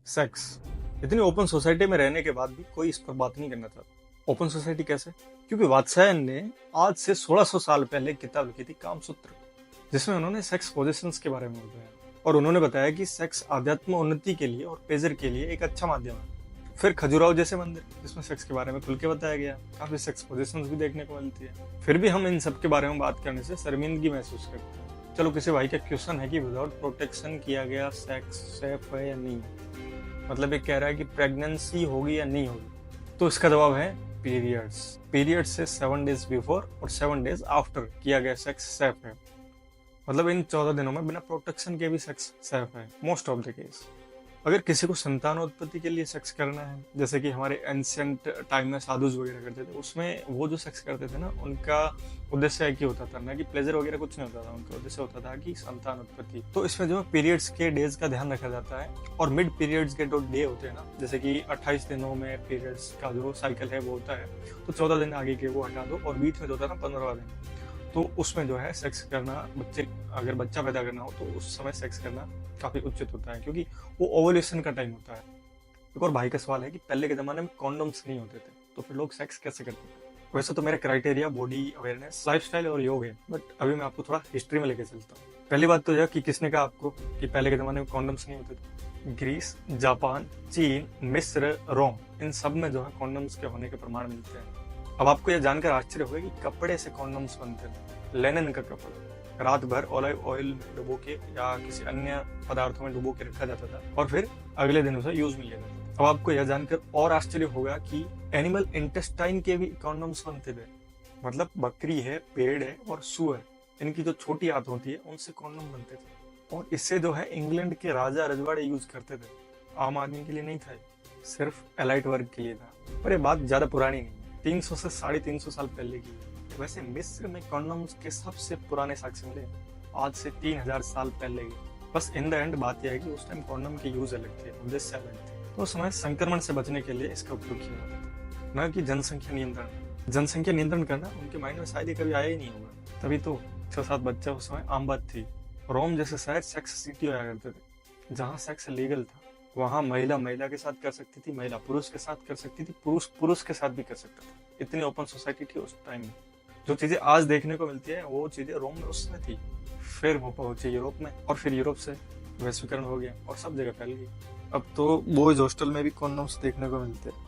Sex. इतनी open society में रहने के बाद भी कोई इस पर बात नहीं करना चाहता। ओपन सोसाइटी कैसे? क्योंकि वात्स्यायन ने आज से 1600 साल पहले एक किताब लिखी थी, कामसूत्र, जिसमें उन्होंने सेक्स पोजिशंस के बारे में बताया। और उन्होंने बताया कि सेक्स आध्यात्म उन्नति के लिए और प्लेजर के लिए एक अच्छा माध्यम है। फिर खजुराहो जैसे मंदिर, जिसमें सेक्स के बारे में खुल के बताया गया, काफी सेक्स पोजिशंस भी देखने को मिलती है। फिर भी हम इन सब के बारे में बात करने से शर्मिंदगी महसूस करते हैं। चलो, किसी भाई का क्वेश्चन है कि विदाउट प्रोटेक्शन किया गया सेक्स सेफ है या नहीं, मतलब ये कह रहा है कि प्रेगनेंसी होगी या नहीं होगी, तो इसका जवाब है पीरियड्स। पीरियड्स से 7 डेज बिफोर और 7 डेज आफ्टर किया गया सेक्स सेफ है। मतलब इन 14 दिनों में बिना प्रोटेक्शन के भी सेक्स सेफ है मोस्ट ऑफ द केस। अगर किसी को संतानोत्पत्ति के लिए सेक्स करना है, जैसे कि हमारे एंशिएंट टाइम में साधुज वगैरह करते थे, उसमें वो जो सेक्स करते थे ना, उनका उद्देश्य एक ही होता था, ना कि प्लेजर वगैरह कुछ नहीं होता था, उनका उद्देश्य होता था कि संतान उत्पत्ति। तो इसमें जो पीरियड्स के डेज का ध्यान रखा जाता है, और मिड पीरियड्स के जो डे होते हैं ना, जैसे कि 28 दिनों में पीरियड्स का जो साइकिल है वो होता है, तो 14 दिन आगे के वो हटा दो, और बीच में जो होता है ना 15वां दिन, तो उसमें जो है सेक्स करना, अगर बच्चा पैदा करना हो तो उस समय सेक्स करना काफी उचित होता है, क्योंकि वो ओवुलेशन का टाइम होता है। एक और भाई का सवाल है कि पहले के जमाने में कॉन्डोम्स नहीं होते थे, तो फिर लोग सेक्स कैसे करते थे? वैसे तो मेरा क्राइटेरिया बॉडी अवेयरनेस, लाइफस्टाइल और योग है, बट अभी मैं आपको थोड़ा हिस्ट्री में लेके चलता हूँ। पहली बात तो यह कि किसने कहा आपको कि पहले के जमाने में कॉन्डोम्स नहीं होते थे? ग्रीस, जापान, चीन, मिस्र, रोम, इन सब में जो है कॉन्डोम्स के होने के प्रमाण मिलते हैं। अब आपको यह जानकर आश्चर्य होगा कि कपड़े से कॉन्डोम्स बनते थे। लेनिन का कपड़ा रात भर ऑलिव ऑयल में डुबो के या किसी अन्य पदार्थों में डुबो के रखा जाता था, और फिर अगले दिन उसे यूज में लिया जाता था। अब आपको यह जानकर और आश्चर्य होगा कि एनिमल इंटेस्टाइन के भी कॉन्डोम्स बनते थे। मतलब बकरी है, पेड़ है और सुअर, इनकी जो छोटी आंत होती है, उनसे कॉन्डोम बनते थे। और इससे जो है इंग्लैंड के राजा रजवाड़े यूज करते थे। आम आदमी के लिए नहीं था, सिर्फ एलाइट वर्ग के लिए था। पर यह बात ज्यादा पुरानी नहीं है, 300 से 350 साल पहले की। वैसे मिस्र में कॉन्डोम्स के सबसे पुराने साक्ष्य मिले आज से 3000 साल पहले के। बस इन द एंड बात यह है कि उस टाइम कॉन्डोम के यूज अलग थे, उद्देश्य अलग थे। तो उस समय संक्रमण से बचने के लिए इसका उपयोग किया जाता था, न कि जनसंख्या नियंत्रण। जनसंख्या नियंत्रण करना उनके माइंड में शायद ही कभी आया ही नहीं होगा, तभी तो 6-7 बच्चा उस समय आम बात थी। रोम जैसे शहर सेक्स सिटी हुआ करते थे, जहाँ सेक्स लीगल था। वहां महिला महिला के साथ कर सकती थी, महिला पुरुष के साथ कर सकती थी, पुरुष पुरुष के साथ भी कर सकता था। इतनी ओपन सोसाइटी थी उस टाइम में। जो चीजें आज देखने को मिलती है, वो चीजें रोम में उस समय थी। फिर वो पहुंची यूरोप में, और फिर यूरोप से वैश्वीकरण हो गया और सब जगह फैल गई। अब तो बॉयज हॉस्टल में भी कॉन्डोम्स देखने को मिलते हैं।